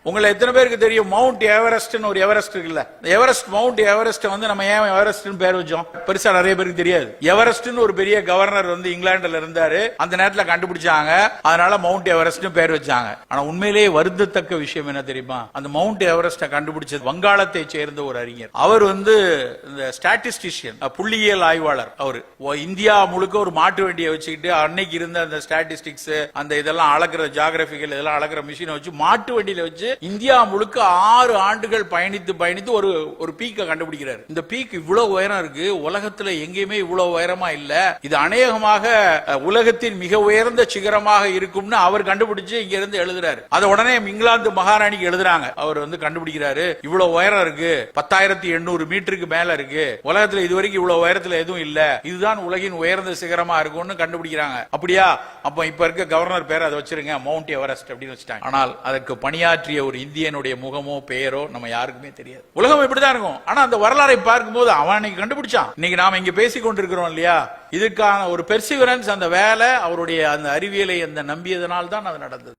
உங்களை எத்தனை பேருக்கு தெரியும் மவுண்ட் எவரெஸ்ட்னு ஒரு எவரெஸ்ட் இருக்குல்ல, எவரெஸ்ட் மவுண்ட் எவரெஸ்ட் வந்து நம்ம ஏன் எவரெஸ்ட்னு பேர் வச்சோம்? பெருசா நிறைய பேருக்கு தெரியாது. எவரெஸ்ட்னு ஒரு பெரிய கவர்னர் வந்து இங்கிலாந்துல இருந்தாரு, அந்த நேரத்துல கண்டுபிடிச்சாங்க, அதனால மவுண்ட் எவரெஸ்ட்னு பேர் வச்சாங்க. ஆனா உண்மையிலேயே வருந்தத்தக்க விஷயம் என்ன தெரியுமா? அந்த மவுண்ட் எவரெஸ்ட கண்டுபிடிச்சது வங்காளத்தை சேர்ந்த ஒரு அறிஞர். அவர் வந்து இந்த ஸ்டாட்டிஸ்டிஷியன், புள்ளியியல் ஆய்வாளர். அவரு இந்தியா முழுக்க ஒரு மாட்டு வண்டியை வச்சுக்கிட்டு அன்னைக்கு இருந்த அந்த ஸ்டாட்டிஸ்டிக்ஸ் அந்த இதெல்லாம் அளக்குற ஜியோகிராபிக்கல் இதெல்லாம் அளக்குற மிஷினை வச்சு மாட்டு வண்டியில வச்சு இந்தியா முழுக்க 6 ஆண்டுகள் பயணித்து ஒரு பீக்கை கண்டுபிடிக்கிறார். இந்த பீக் இவ்வளவு உயரம் இருக்கு, உலகத்துல எங்கேயுமே இவ்வளவு உயரமா இல்ல, இது அநேகமாக உலகத்தின் மிக உயர்ந்த சிகரமாக இருக்கும்னு அவர் கண்டுபிடிச்சு இங்க இருந்து எழுதுறாரு. அதை உடனே இங்கிலாந்து மகாராணிக்கு எழுதுறாங்க. அவர் வந்து கண்டுபிடிக்கிறாரு, இவ்வளவு உயரம் இருக்கு, 10,800 மீட்டருக்கு மேல இருக்கு, உலகத்துல இதுவரைக்கும் இவ்வளவு உயரத்துல எதுவும் இல்ல, இதுதான் உலகின் உயர்ந்த சிகரமா இருக்கும்னு கண்டுபிடிக்கிறாங்க. அப்படியா? அப்ப இப்ப இருக்க கவர்னர் பேர் அதை வச்சிருங்க, மவுண்ட் எவரெஸ்ட் அப்படின்னு வச்சுட்டாங்க. ஆனால் அதற்கு பணியாற்றிய ஒரு இந்தியனுடைய முகமோ பெயரோ நம்ம யாருக்குமே தெரியாது. உலகம் இப்படிதான் இருக்கும். ஆனா அந்த வரலாறை பார்க்கும்போது அவன் அன்னைக்கு கண்டுபிடிச்சான். இன்னைக்கு நாம இங்க பேசிக் கொண்டிருக்கிறோம் இல்லையா, இதுக்கான ஒரு பெர்சிவரன்ஸ், அந்த வேலை அவருடைய அந்த அறிவியலை அந்த நம்பியதனால் தான் அது நடந்தது.